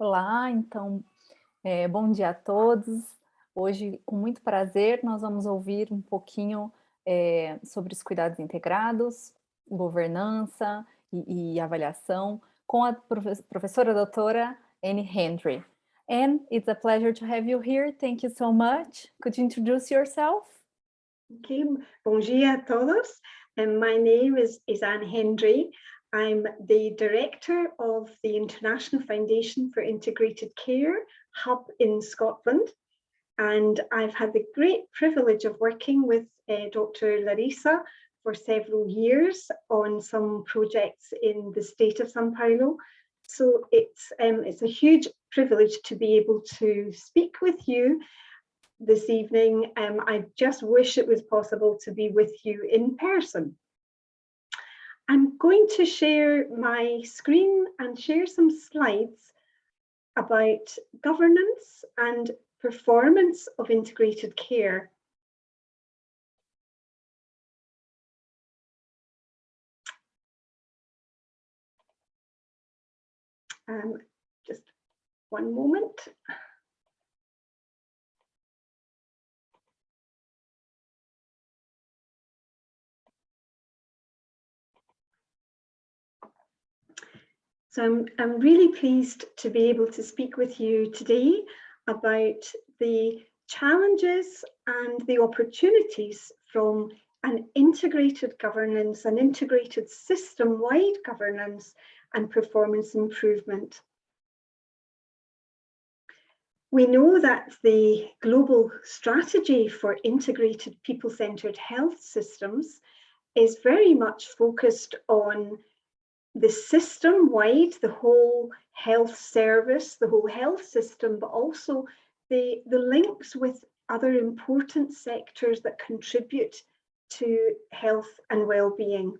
Olá, então, bom dia a todos. Hoje, com muito prazer, nós vamos ouvir um pouquinho sobre os cuidados integrados, governança e avaliação com a professora doutora Hendry. Anne, it's a pleasure to have you here. Thank you so much. Could you introduce yourself? Okay, bom dia a todos. My name is Anne Hendry. I'm the director of the International Foundation for Integrated Care hub in Scotland. And I've had the great privilege of working with Dr. Larissa for several years on some projects in the state of São Paulo. So it's a huge privilege to be able to speak with you this evening. I just wish it was possible to be with you in person. I'm going to share my screen and share some slides about governance and performance of integrated care. Just one moment. So I'm really pleased to be able to speak with you today about the challenges and the opportunities from an integrated governance, an integrated system-wide governance and performance improvement. We know that the global strategy for integrated people-centered health systems is very much focused on the system-wide, the whole health service, the whole health system, but also the links with other important sectors that contribute to health and well-being.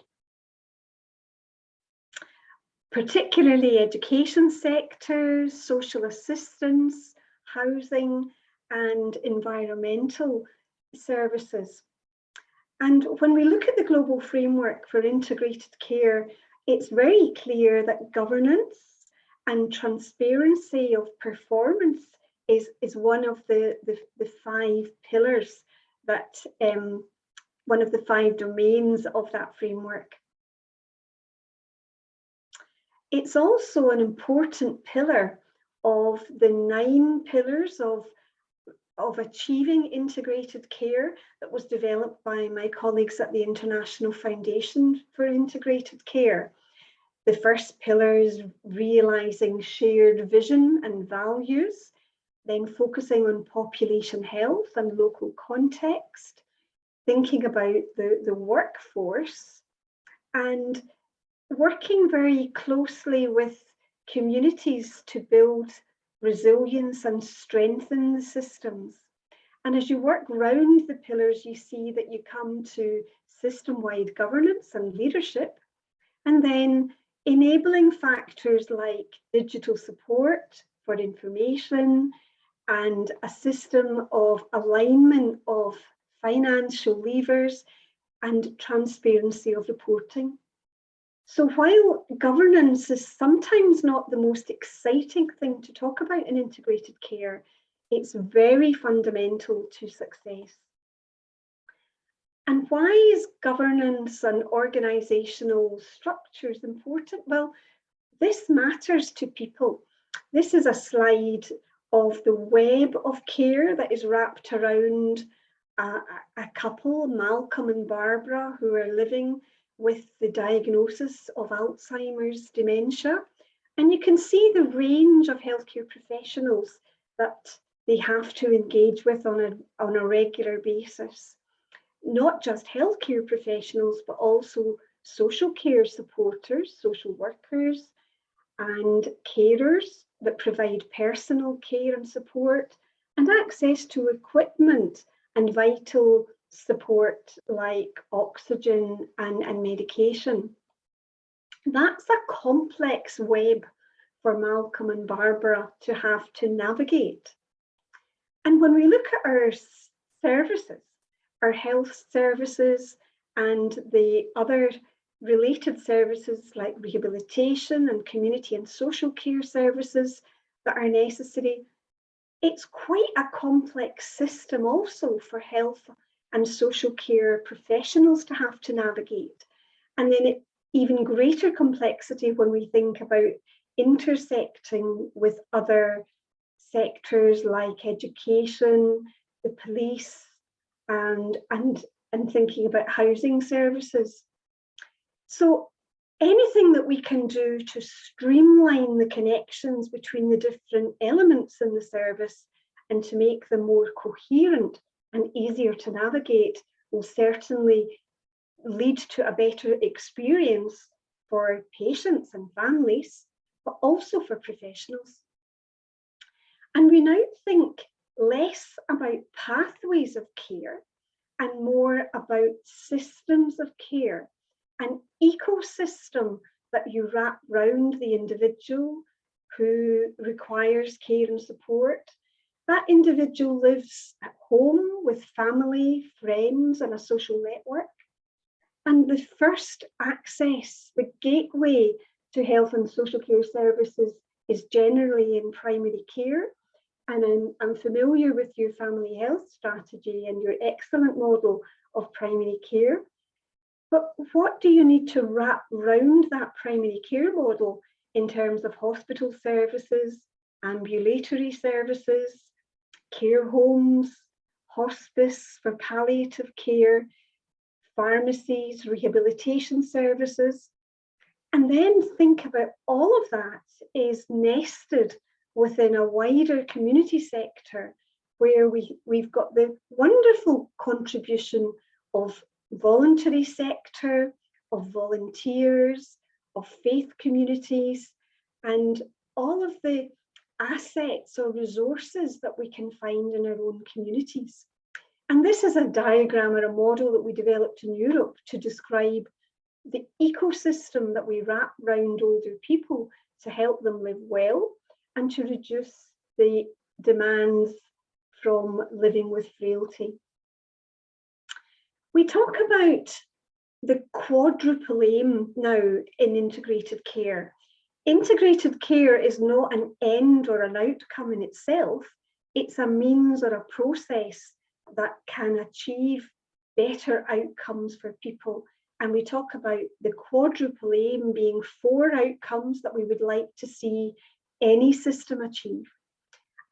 Particularly education sectors, social assistance, housing, and environmental services. And when we look at the global framework for integrated care, it's very clear that governance and transparency of performance is one of the 5 pillars that, one of the 5 domains of that framework. It's also an important pillar of the 9 pillars of achieving integrated care that was developed by my colleagues at the International Foundation for Integrated Care. The first pillar is realising shared vision and values, then focusing on population health and local context, thinking about the workforce, and working very closely with communities to build resilience and strengthen the systems. And as you work round the pillars, you see that you come to system-wide governance and leadership, and then enabling factors like digital support for information and a system of alignment of financial levers and transparency of reporting. So while governance is sometimes not the most exciting thing to talk about in integrated care, it's very fundamental to success. And why is governance and organisational structures important? Well, this matters to people. This is a slide of the web of care that is wrapped around a couple, Malcolm and Barbara, who are living with the diagnosis of Alzheimer's dementia. And you can see the range of healthcare professionals that they have to engage with on a regular basis. Not just healthcare professionals, but also social care supporters, social workers, and carers that provide personal care and support, and access to equipment and vital support like oxygen and medication. That's a complex web for Malcolm and Barbara to have to navigate. And when we look at our services, our health services and the other related services like rehabilitation and community and social care services, that are necessary. It's quite a complex system also for health and social care professionals to have to navigate. And then even greater complexity when we think about intersecting with other sectors like education, the police, and thinking about housing services. So anything that we can do to streamline the connections between the different elements in the service and to make them more coherent and easier to navigate will certainly lead to a better experience for patients and families, but also for professionals. And we now think less about pathways of care and more about systems of care, an ecosystem that you wrap round the individual who requires care and support. That individual lives at home with family, friends, and a social network. And the first access, the gateway to health and social care services is generally in primary care. And I'm familiar with your family health strategy and your excellent model of primary care. But what do you need to wrap round that primary care model in terms of hospital services, ambulatory services, care homes, hospice for palliative care, pharmacies, rehabilitation services? And then think about all of that is nested within a wider community sector where we've got the wonderful contribution of voluntary sector, of volunteers, of faith communities, and all of the assets or resources that we can find in our own communities. And this is a diagram or a model that we developed in Europe to describe the ecosystem that we wrap around older people to help them live well and to reduce the demands from living with frailty. We talk about the quadruple aim now in integrated care. Integrated care is not an end or an outcome in itself. It's a means or a process that can achieve better outcomes for people. And we talk about the quadruple aim being 4 outcomes that we would like to see any system achieve.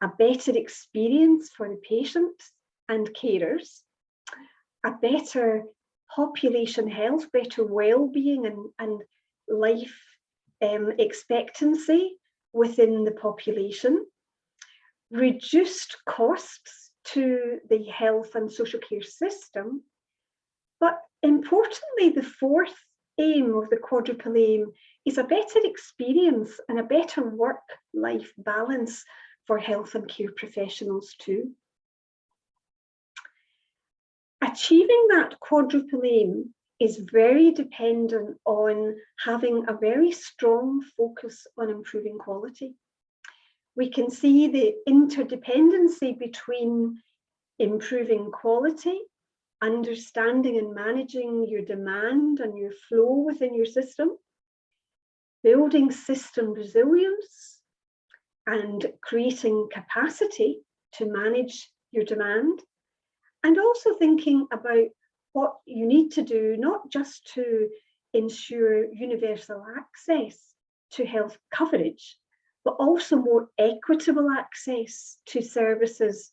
A better experience for the patients and carers, a better population health, better well-being and life expectancy within the population, reduced costs to the health and social care system, but importantly, the 4th aim of the quadruple aim is a better experience and a better work-life balance for health and care professionals too. Achieving that quadruple aim is very dependent on having a very strong focus on improving quality. We can see the interdependency between improving quality, understanding and managing your demand and your flow within your system, building system resilience, and creating capacity to manage your demand, and also thinking about what you need to do, not just to ensure universal access to health coverage, but also more equitable access to services,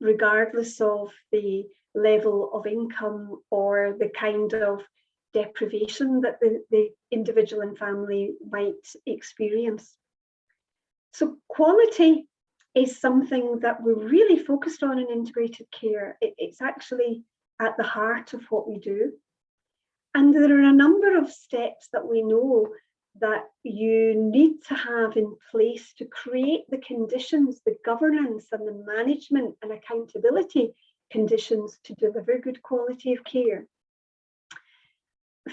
regardless of the level of income or the kind of deprivation that the individual and family might experience. So quality is something that we're really focused on in integrated care. It's actually at the heart of what we do. And there are a number of steps that we know that you need to have in place to create the conditions, the governance and the management and accountability conditions to deliver good quality of care.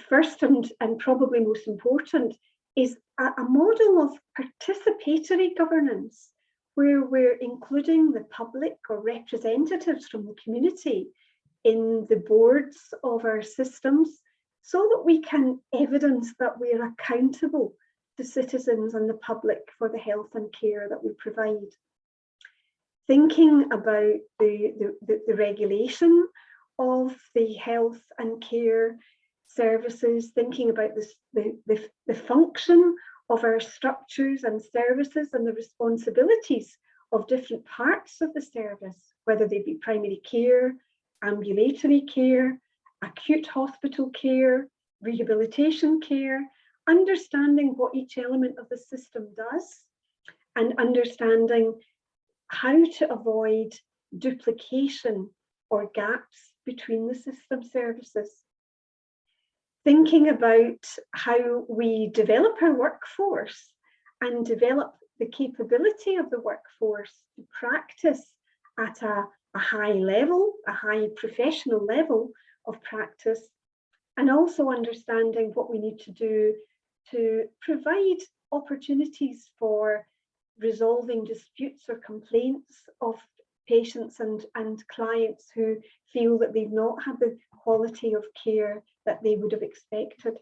First and probably most important is a model of participatory governance, where we're including the public or representatives from the community in the boards of our systems so that we can evidence that we're accountable the citizens and the public for the health and care that we provide. Thinking about the regulation of the health and care services, thinking about the function of our structures and services and the responsibilities of different parts of the service, whether they be primary care, ambulatory care, acute hospital care, rehabilitation care, understanding what each element of the system does and understanding how to avoid duplication or gaps between the system services. Thinking about how we develop our workforce and develop the capability of the workforce to practice at a high level, a high professional level of practice, and also understanding what we need to do to provide opportunities for resolving disputes or complaints of patients and clients who feel that they've not had the quality of care that they would have expected.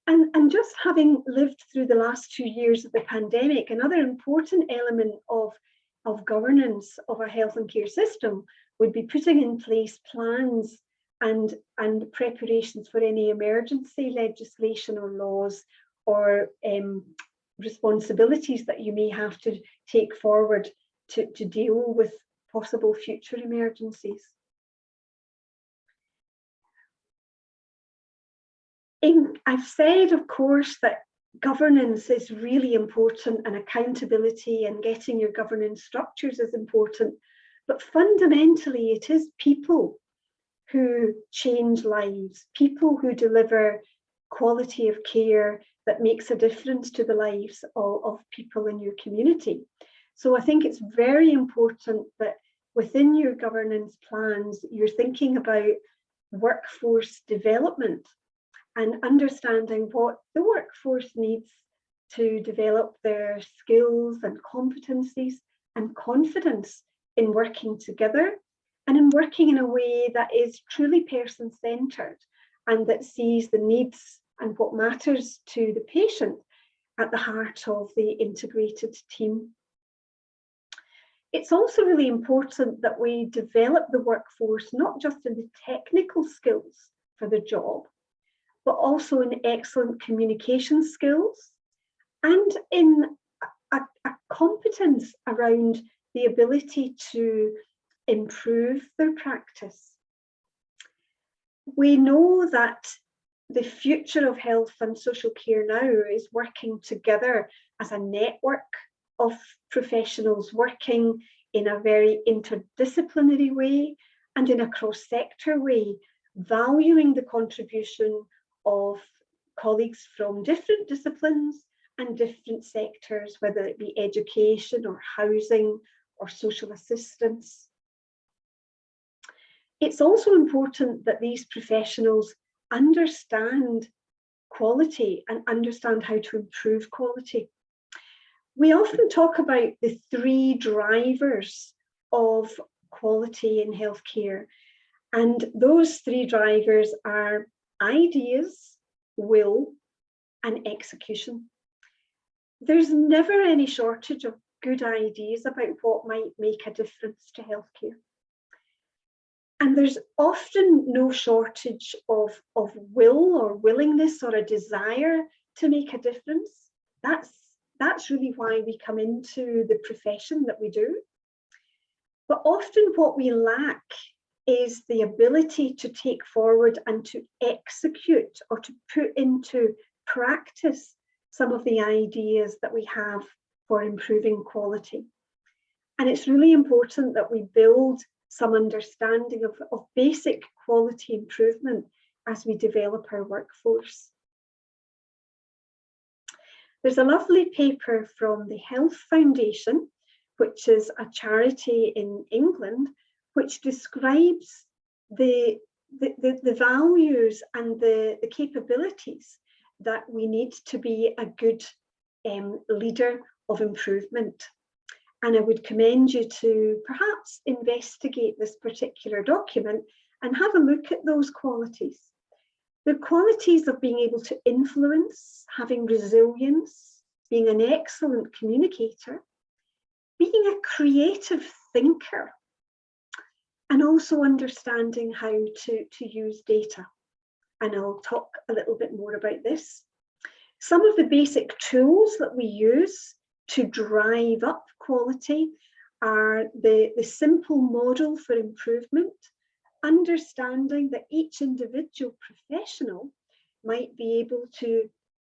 And just having lived through the last 2 years of the pandemic, another important element of governance of a health and care system would be putting in place plans and preparations for any emergency legislation or laws or responsibilities that you may have to take forward to deal with possible future emergencies. I've said, of course, that governance is really important and accountability and getting your governance structures is important, but fundamentally it is people who change lives, people who deliver quality of care that makes a difference to the lives of people in your community. So I think it's very important that within your governance plans, you're thinking about workforce development and understanding what the workforce needs to develop their skills and competencies and confidence in working together and in working in a way that is truly person-centred and that sees the needs and what matters to the patient at the heart of the integrated team. It's also really important that we develop the workforce not just in the technical skills for the job, but also in excellent communication skills and in a competence around the ability to improve their practice. We know that the future of health and social care now is working together as a network of professionals working in a very interdisciplinary way and in a cross-sector way, valuing the contribution of colleagues from different disciplines and different sectors, whether it be education or housing or social assistance. It's also important that these professionals understand quality and understand how to improve quality. We often talk about the 3 drivers of quality in healthcare, and those 3 drivers are ideas, will, and execution. There's never any shortage of good ideas about what might make a difference to healthcare. And there's often no shortage of will or willingness or a desire to make a difference. That's really why we come into the profession that we do. But often what we lack is the ability to take forward and to execute or to put into practice some of the ideas that we have for improving quality. And it's really important that we build some understanding of basic quality improvement as we develop our workforce. There's a lovely paper from the Health Foundation, which is a charity in England, which describes the values and the capabilities that we need to be a good leader of improvement. And I would commend you to perhaps investigate this particular document and have a look at those qualities. The qualities of being able to influence, having resilience, being an excellent communicator, being a creative thinker, and also understanding how to use data. And I'll talk a little bit more about this. Some of the basic tools that we use to drive up quality are the simple model for improvement, understanding that each individual professional might be able to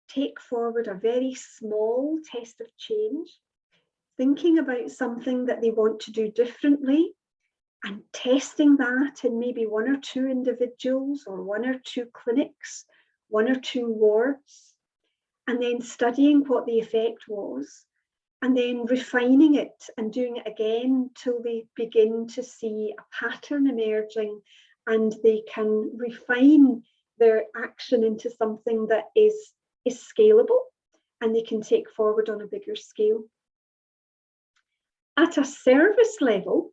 take forward a very small test of change, thinking about something that they want to do differently and testing that in maybe 1 or 2 individuals or 1 or 2 clinics, 1 or 2 wards, and then studying what the effect was, and then refining it and doing it again till they begin to see a pattern emerging and they can refine their action into something that is scalable and they can take forward on a bigger scale. At a service level,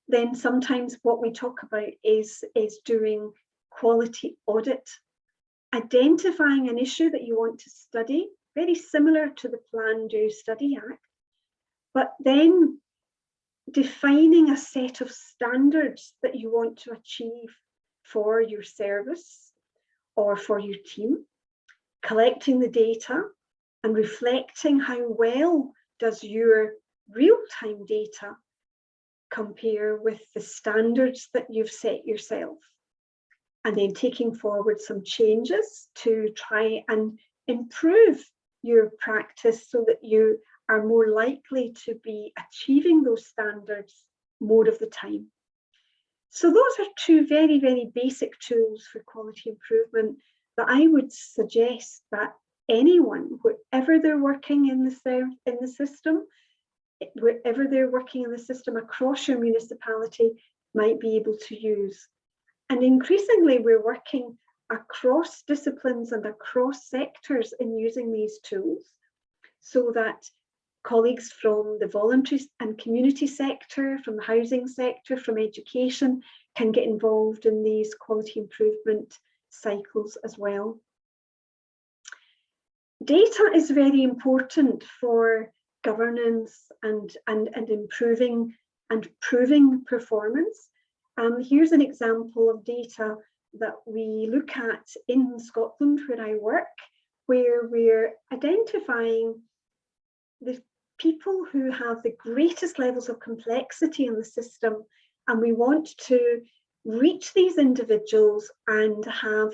then sometimes what we talk about is doing quality audit, identifying an issue that you want to study, very similar to the Plan, Do, Study Act, but then defining a set of standards that you want to achieve for your service or for your team, collecting the data and reflecting how well does your real-time data compare with the standards that you've set yourself, and then taking forward some changes to try and improve your practice so that you are more likely to be achieving those standards more of the time. So those are 2 very, very basic tools for quality improvement that I would suggest that anyone, wherever they're working in the system, wherever they're working in the system across your municipality, might be able to use. And increasingly, we're working across disciplines and across sectors in using these tools so that colleagues from the voluntary and community sector, from the housing sector, from education, can get involved in these quality improvement cycles as well. Data is very important for governance and improving and proving performance. Here's an example of data that we look at in Scotland where I work, where we're identifying the people who have the greatest levels of complexity in the system, and we want to reach these individuals and have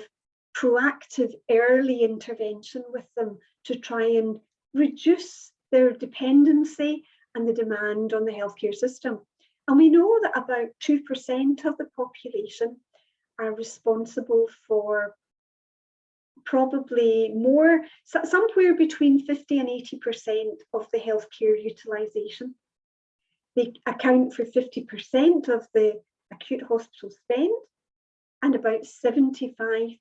proactive early intervention with them to try and reduce their dependency and the demand on the healthcare system. And we know that about 2% of the population are responsible for probably more, somewhere between 50 and 80% of the healthcare utilisation. They account for 50% of the acute hospital spend and about 75%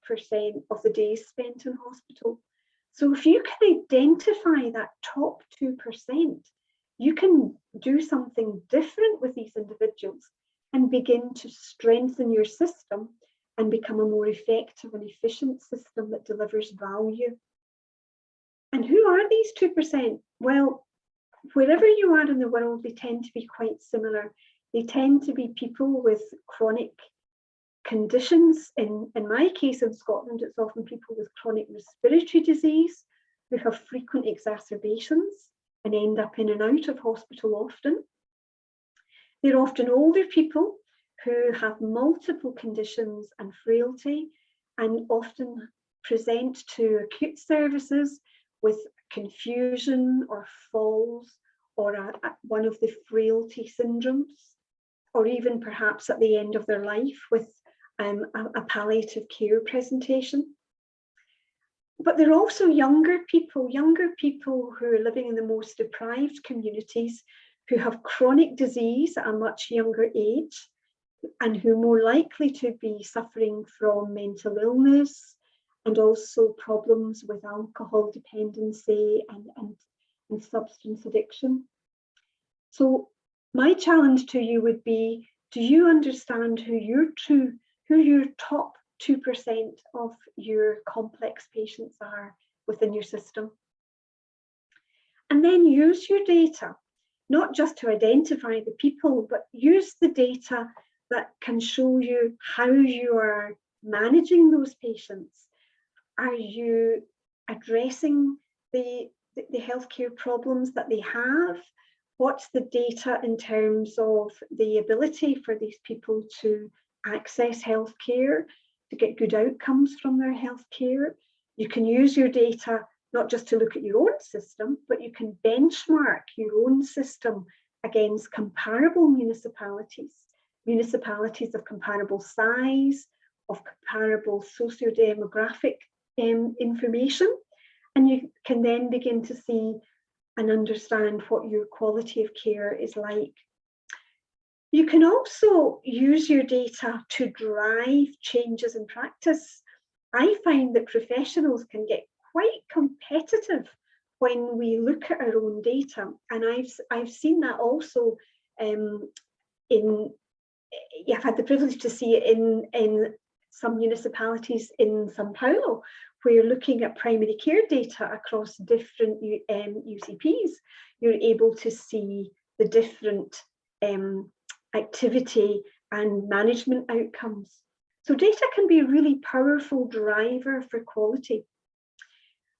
of the days spent in hospital. So if you can identify that top 2%, you can do something different with these individuals and begin to strengthen your system and become a more effective and efficient system that delivers value. And who are these 2%? Well, wherever you are in the world, they tend to be quite similar. They tend to be people with chronic conditions. In my case in Scotland, it's often people with chronic respiratory disease who have frequent exacerbations and end up in and out of hospital often. They're often older people who have multiple conditions and frailty and often present to acute services with confusion or falls or one of the frailty syndromes, or even perhaps at the end of their life with a palliative care presentation. But they're also younger people who are living in the most deprived communities, who have chronic disease at a much younger age, and who are more likely to be suffering from mental illness and also problems with alcohol dependency and substance addiction. So my challenge to you would be, do you understand who your top 2% of your complex patients are within your system. And then use your data, not just to identify the people, but use the data that can show you how you are managing those patients. Are you addressing the healthcare problems that they have? What's the data in terms of the ability for these people to access healthcare, to get good outcomes from their healthcare? You can use your data not just to look at your own system, but you can benchmark your own system against comparable municipalities, municipalities of comparable size, of comparable socio-demographic information, and you can then begin to see and understand what your quality of care is like. You can also use your data to drive changes in practice. I find that professionals can get quite competitive when we look at our own data, and I've seen that also I've had the privilege to see it in some municipalities in São Paulo, where you're looking at primary care data across different UCPs. You're able to see the different activity and management outcomes. So data can be a really powerful driver for quality.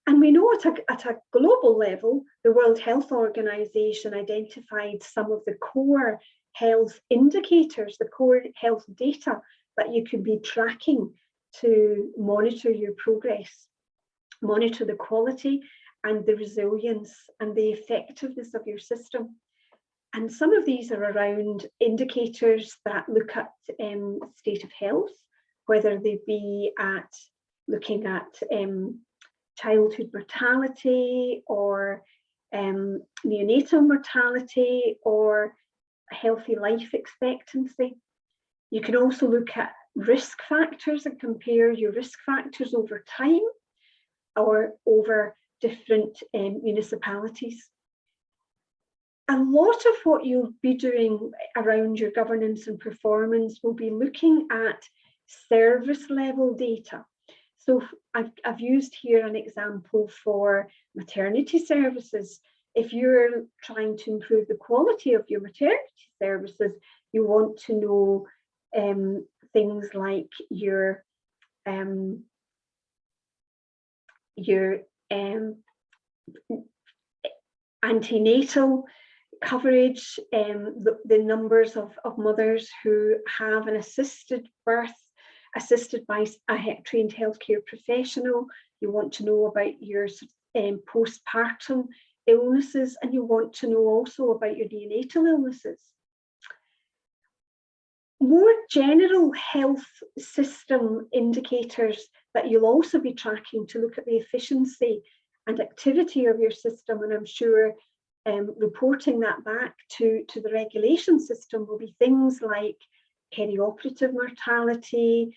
And we know at a global level, the World Health Organization identified some of the core health indicators, the core health data that you could be tracking to monitor your progress, monitor the quality and the resilience and the effectiveness of your system. And some of these are around indicators that look at state of health, whether they be at looking at childhood mortality or neonatal mortality or healthy life expectancy. You can also look at risk factors and compare your risk factors over time or over different municipalities. A lot of what you'll be doing around your governance and performance will be looking at service level data. So I've used here an example for maternity services. If you're trying to improve the quality of your maternity services, you want to know things like your antenatal coverage, the numbers of mothers who have an assisted birth, assisted by a trained healthcare professional. You want to know about your postpartum illnesses, and you want to know also about your neonatal illnesses. More general health system indicators that you'll also be tracking to look at the efficiency and activity of your system, and I'm sure reporting that back to the regulation system will be things like perioperative mortality,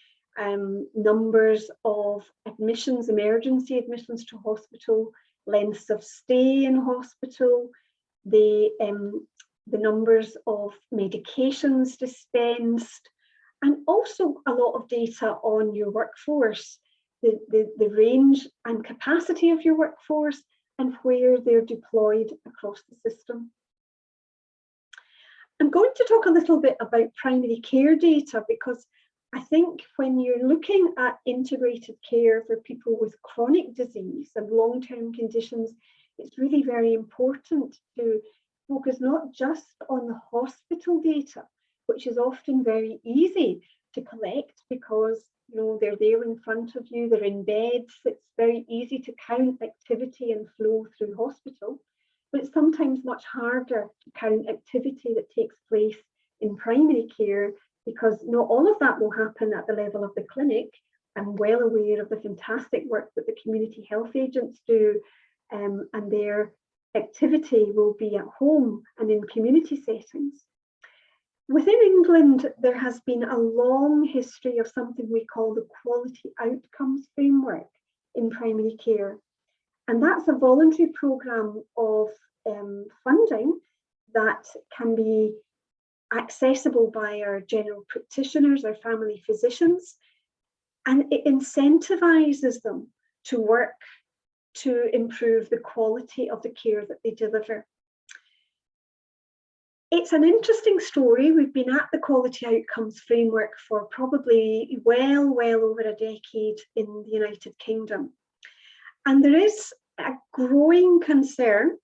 numbers of admissions, emergency admissions to hospital, lengths of stay in hospital, the numbers of medications dispensed, and also a lot of data on your workforce, the range and capacity of your workforce and where they're deployed across the system. I'm going to talk a little bit about primary care data because I think when you're looking at integrated care for people with chronic disease and long-term conditions, it's really very important to focus not just on the hospital data, which is often very easy to collect because they're there in front of you, they're in beds, it's very easy to count activity and flow through hospital, but it's sometimes much harder to count activity that takes place in primary care because not all of that will happen at the level of the clinic. I'm well aware of the fantastic work that the community health agents do, and their activity will be at home and in community settings. Within England, there has been a long history of something we call the Quality Outcomes Framework in primary care. And that's a voluntary programme of funding that can be accessible by our general practitioners, our family physicians. and it incentivises them to work to improve the quality of the care that they deliver. It's an interesting story. We've been at the Quality Outcomes Framework for probably well over a decade in the United Kingdom. And there is a growing concern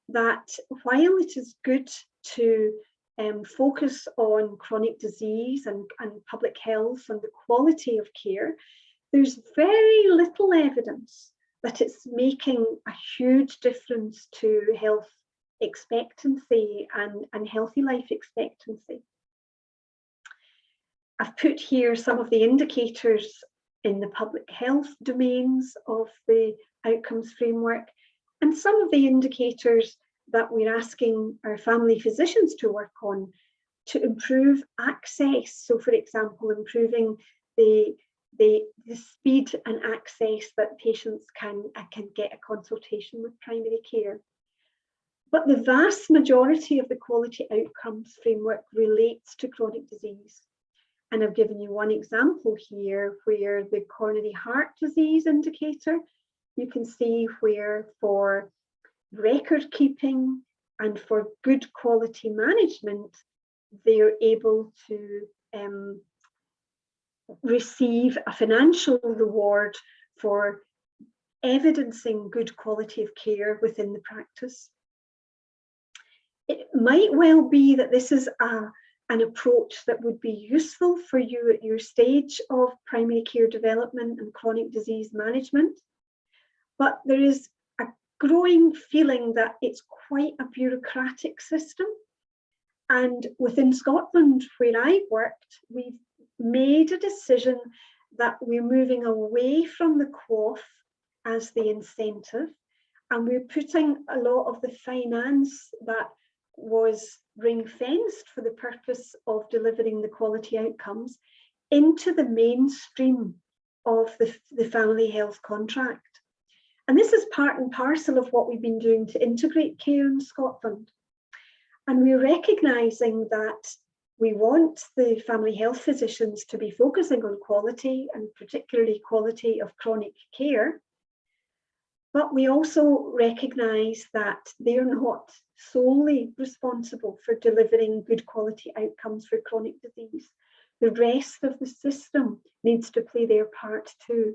that while it is good to focus on chronic disease and public health and the quality of care, there's very little evidence that it's making a huge difference to health expectancy and healthy life expectancy. I've put here some of the indicators in the public health domains of the outcomes framework, and some of the indicators that we're asking our family physicians to work on to improve access. So, for example, improving the speed and access that patients can get a consultation with primary care. But the vast majority of the quality outcomes framework relates to chronic disease. And I've given you one example here where the coronary heart disease indicator, you can see where for record keeping and for good quality management, they're able to receive a financial reward for evidencing good quality of care within the practice. It might well be that this is an approach that would be useful for you at your stage of primary care development and chronic disease management, but there is a growing feeling that it's quite a bureaucratic system. And within Scotland, where I worked, we've made a decision that we're moving away from the QOF as the incentive, and we're putting a lot of the finance that was ring-fenced for the purpose of delivering the quality outcomes into the mainstream of the family health contract. And this is part and parcel of what we've been doing to integrate care in Scotland. And we're recognising that we want the family health physicians to be focusing on quality, and particularly quality of chronic care. But we also recognise that they're not solely responsible for delivering good quality outcomes for chronic disease. The rest of the system needs to play their part too.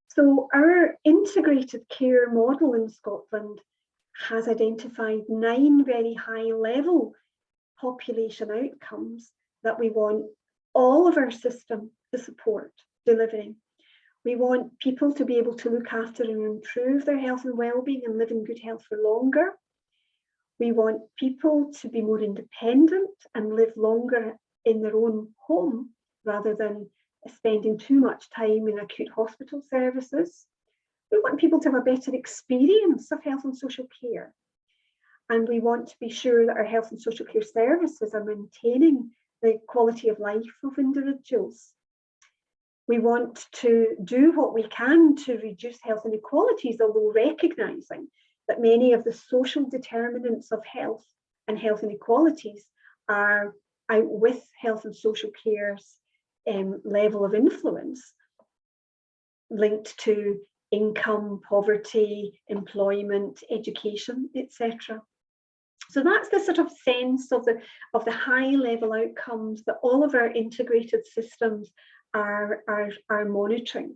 So our integrated care model in Scotland has identified 9 very high level population outcomes that we want all of our system to support delivering. We want people to be able to look after and improve their health and well-being and live in good health for longer. We want people to be more independent and live longer in their own home rather than spending too much time in acute hospital services. We want people to have a better experience of health and social care. And we want to be sure that our health and social care services are maintaining the quality of life of individuals. We want to do what we can to reduce health inequalities, although recognising that many of the social determinants of health and health inequalities are out with health and social care's level of influence, linked to income, poverty, employment, education, etc. So that's the sort of sense of the high level outcomes that all of our integrated systems are monitoring.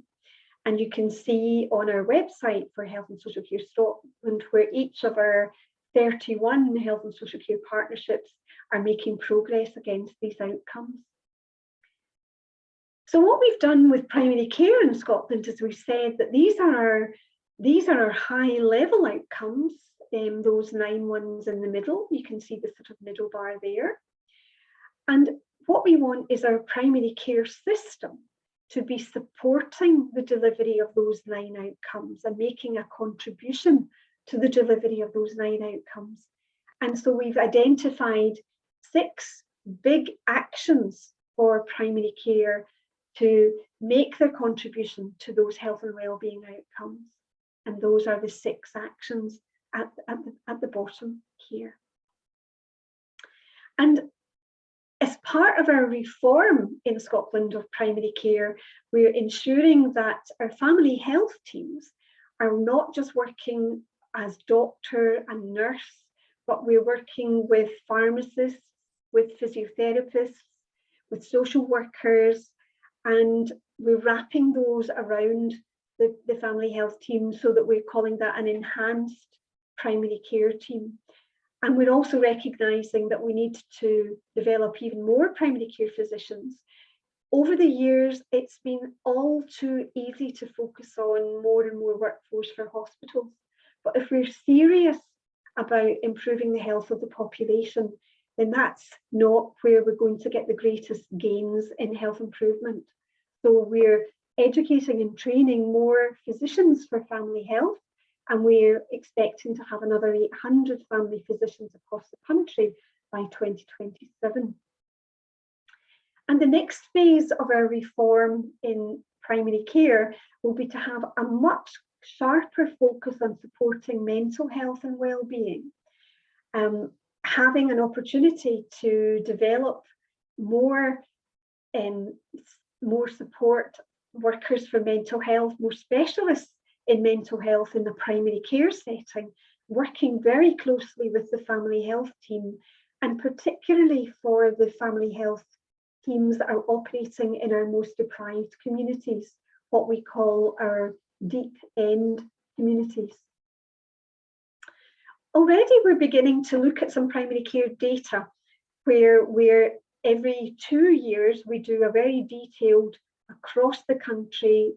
And you can see on our website for Health and Social Care Scotland where each of our 31 health and social care partnerships are making progress against these outcomes. So what we've done with primary care in Scotland is we've said that these are our high level outcomes, those 9 ones in the middle. You can see the sort of middle bar there. And what we want is our primary care system to be supporting the delivery of those 9 outcomes and making a contribution to the delivery of those 9 outcomes. And so we've identified 6 big actions for primary care to make their contribution to those health and wellbeing outcomes. And those are the 6 actions at the bottom here. And As part of our reform in Scotland of primary care, we're ensuring that our family health teams are not just working as doctor and nurse, but we're working with pharmacists, with physiotherapists, with social workers, and we're wrapping those around the family health team so that we're calling that an enhanced primary care team. And we're also recognising that we need to develop even more primary care physicians. Over the years, it's been all too easy to focus on more and more workforce for hospitals. But if we're serious about improving the health of the population, then that's not where we're going to get the greatest gains in health improvement. So we're educating and training more physicians for family health, and we're expecting to have another 800 family physicians across the country by 2027. And the next phase of our reform in primary care will be to have a much sharper focus on supporting mental health and well-being, having an opportunity to develop more support workers for mental health, more specialists in mental health in the primary care setting, working very closely with the family health team, and particularly for the family health teams that are operating in our most deprived communities, what we call our deep end communities. Already we're beginning to look at some primary care data where every 2 years we do a very detailed across the country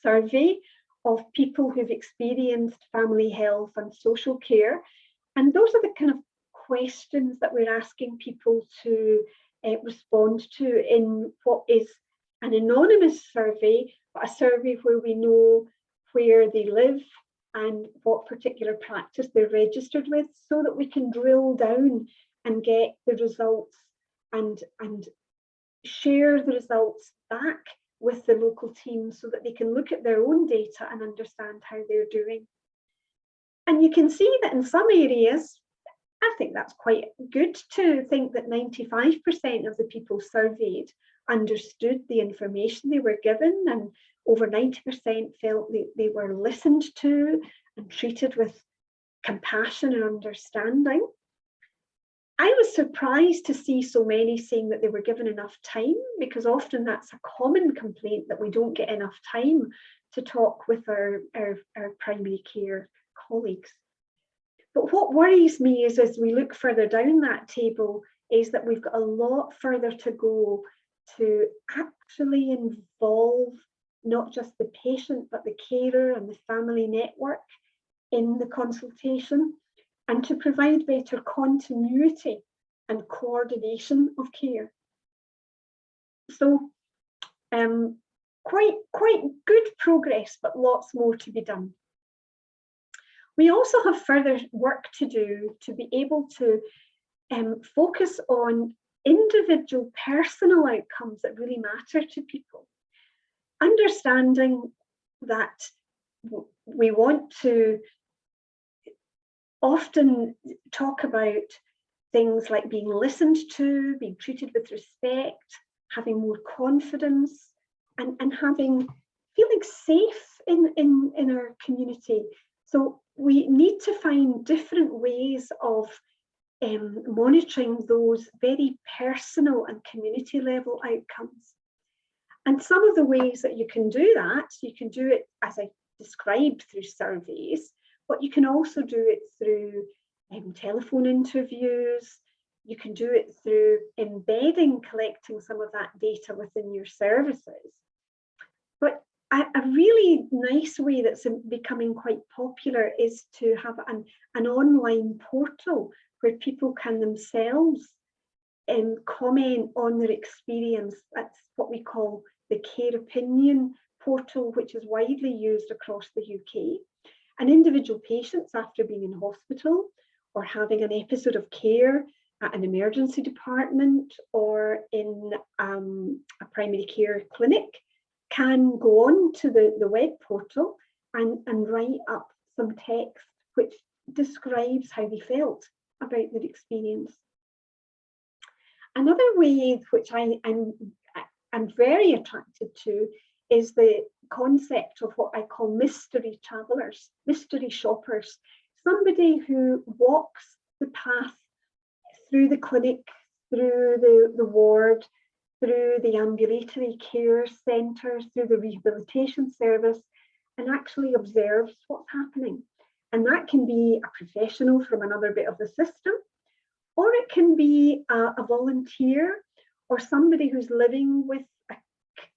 survey of people who've experienced family health and social care. And those are the kind of questions that we're asking people to respond to in what is an anonymous survey, but a survey where we know where they live and what particular practice they're registered with, so that we can drill down and get the results and share the results back with the local team so that they can look at their own data and understand how they're doing. And you can see that in some areas, I think that's quite good to think that 95% of the people surveyed understood the information they were given, and over 90% felt they were listened to and treated with compassion and understanding. I was surprised to see so many saying that they were given enough time, because often that's a common complaint, that we don't get enough time to talk with our primary care colleagues. But what worries me is, as we look further down that table, is that we've got a lot further to go to actually involve not just the patient, but the carer and the family network in the consultation, and to provide better continuity and coordination of care. So quite good progress, but lots more to be done. We also have further work to do to be able to focus on individual personal outcomes that really matter to people. Understanding that we want to often talk about things like being listened to, being treated with respect, having more confidence, and feeling safe in our community. So we need to find different ways of monitoring those very personal and community level outcomes. And some of the ways that you can do that, you can do it, as I described, through surveys, but you can also do it through telephone interviews. You can do it through collecting some of that data within your services. But a really nice way that's becoming quite popular is to have an online portal where people can themselves comment on their experience. That's what we call the Care Opinion portal, which is widely used across the UK. And individual patients, after being in hospital or having an episode of care at an emergency department or in a primary care clinic, can go on to the web portal and write up some text which describes how they felt about their experience. Another way which I'm very attracted to is the concept of what I call mystery travelers, mystery shoppers, somebody who walks the path through the clinic, through the ward, through the ambulatory care centre, through the rehabilitation service, and actually observes what's happening. And that can be a professional from another bit of the system, or it can be a volunteer or somebody who's living with a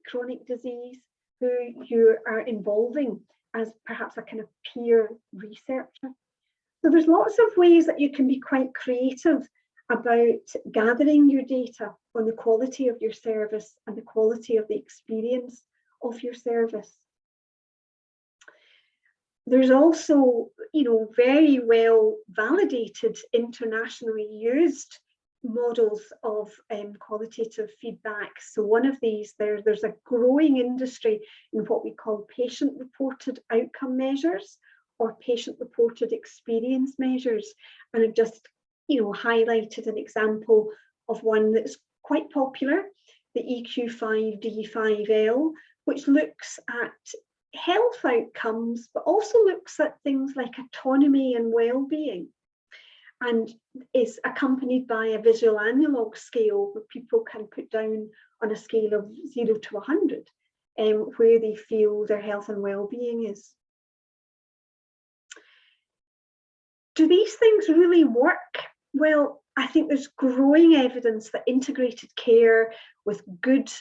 chronic disease who you are involving as perhaps a kind of peer researcher. So there's lots of ways that you can be quite creative about gathering your data on the quality of your service and the quality of the experience of your service. There's also, very well validated, internationally used models of qualitative feedback. So one of these, there's a growing industry in what we call patient-reported outcome measures or patient-reported experience measures. And I've just, highlighted an example of one that's quite popular, the EQ5D5L, which looks at health outcomes, but also looks at things like autonomy and well-being, and is accompanied by a visual analog scale where people can put down on a scale of 0 to 100 where they feel their health and well-being is. Do these things really work? Well, I think there's growing evidence that integrated care with good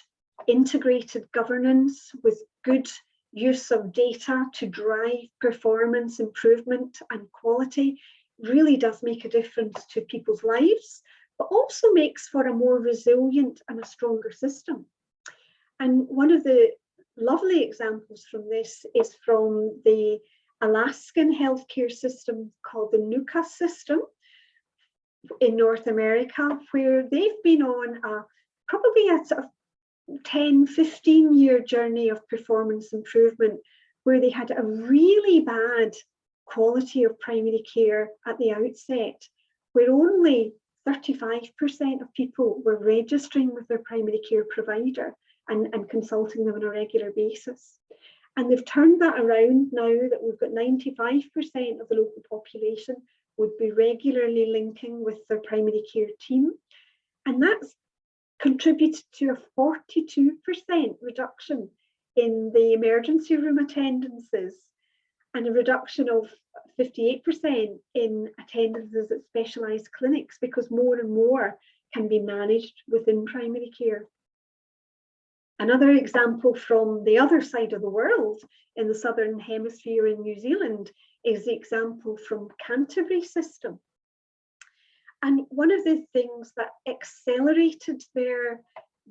integrated governance, with good use of data to drive performance improvement and quality really does make a difference to people's lives, but also makes for a more resilient and a stronger system. And one of the lovely examples from this is from the Alaskan healthcare system called the NUCA system in North America, where they've been on probably a sort of 10-15-year journey of performance improvement, where they had a really bad quality of primary care at the outset, where only 35% of people were registering with their primary care provider and consulting them on a regular basis. And they've turned that around now that we've got 95% of the local population would be regularly linking with their primary care team. And that's contributed to a 42% reduction in the emergency room attendances and a reduction of 58% in attendances at specialised clinics, because more and more can be managed within primary care. Another example from the other side of the world, in the Southern Hemisphere in New Zealand, is the example from Canterbury system. And one of the things that accelerated their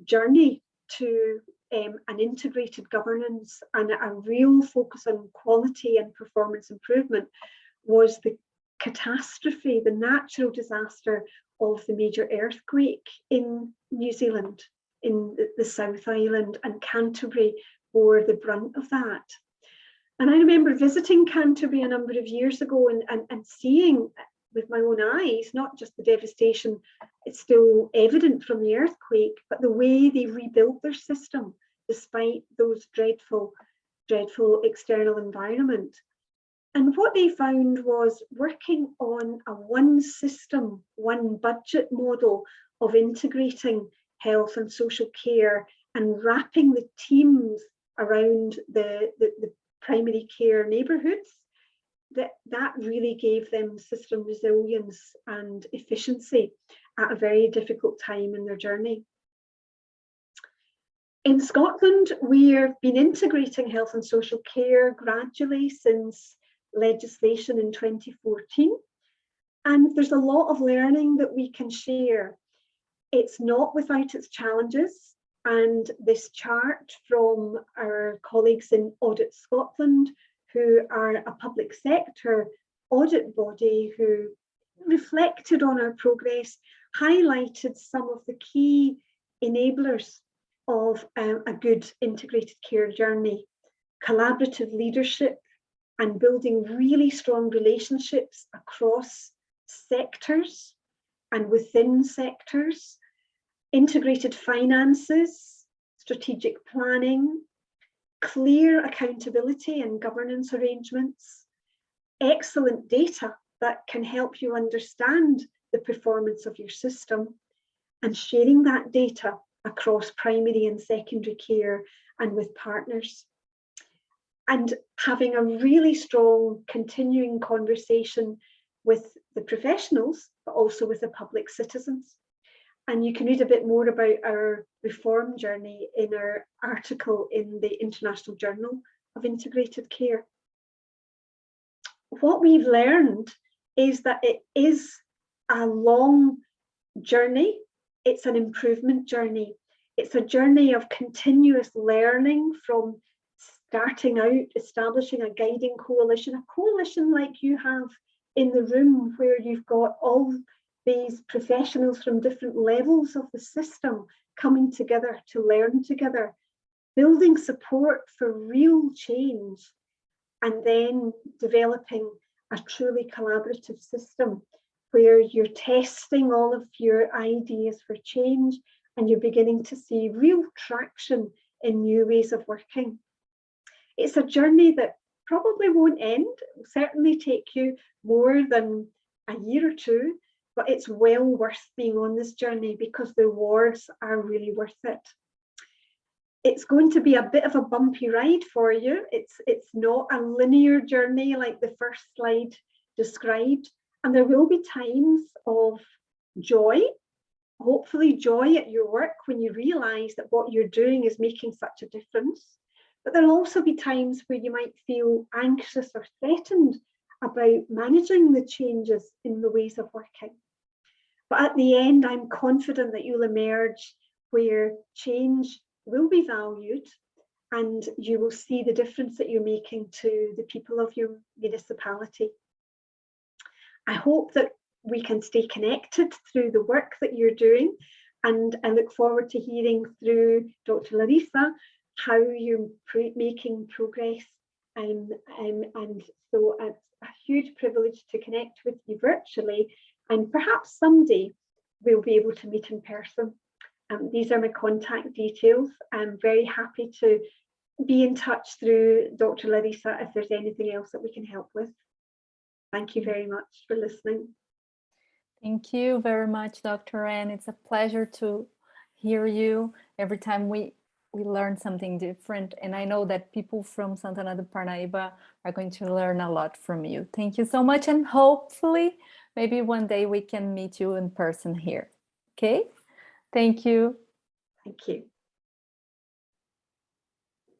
journey to an integrated governance and a real focus on quality and performance improvement was the catastrophe, the natural disaster of the major earthquake in New Zealand, in the South Island, and Canterbury bore the brunt of that. And I remember visiting Canterbury a number of years ago and seeing with my own eyes, not just the devastation, it's still evident from the earthquake, but the way they rebuilt their system despite those dreadful external environment. And what they found was working on a one system, one budget model of integrating health and social care and wrapping the teams around the primary care neighbourhoods, that really gave them system resilience and efficiency at a very difficult time in their journey. In Scotland, we've been integrating health and social care gradually since legislation in 2014. And there's a lot of learning that we can share. It's not without its challenges. And this chart from our colleagues in Audit Scotland, who are a public sector audit body who reflected on our progress, highlighted some of the key enablers of a good integrated care journey: collaborative leadership and building really strong relationships across sectors and within sectors, integrated finances, strategic planning, clear accountability and governance arrangements, excellent data that can help you understand the performance of your system, and sharing that data across primary and secondary care and with partners. And having a really strong continuing conversation with the professionals, but also with the public citizens. And you can read a bit more about our reform journey in our article in the International Journal of Integrated Care. What we've learned is that it is a long journey. It's an improvement journey. It's a journey of continuous learning from starting out, establishing a guiding coalition, a coalition like you have in the room, where you've got all these professionals from different levels of the system coming together to learn together, building support for real change, and then developing a truly collaborative system where you're testing all of your ideas for change and you're beginning to see real traction in new ways of working. It's a journey that probably won't end. It will certainly take you more than a year or two, but it's well worth being on this journey because the rewards are really worth it. It's going to be a bit of a bumpy ride for you. It's not a linear journey like the first slide described, and there will be times of joy, hopefully joy at your work when you realise that what you're doing is making such a difference. But there'll also be times where you might feel anxious or threatened about managing the changes in the ways of working. But at the end, I'm confident that you'll emerge where change will be valued and you will see the difference that you're making to the people of your municipality. I hope that we can stay connected through the work that you're doing, and I look forward to hearing through Dr. Larissa how you're making progress, and so it's a huge privilege to connect with you virtually, and perhaps someday we'll be able to meet in person. These are my contact details. I'm very happy to be in touch through Dr. Larissa if there's anything else that we can help with. Thank you very much for listening. Thank you very much, Dr. Ann. It's a pleasure to hear you. Every time we learn something different, and I know that people from Santana do Parnaíba are going to learn a lot from you. Thank you so much, and hopefully maybe one day we can meet you in person here. Okay? Thank you. Thank you.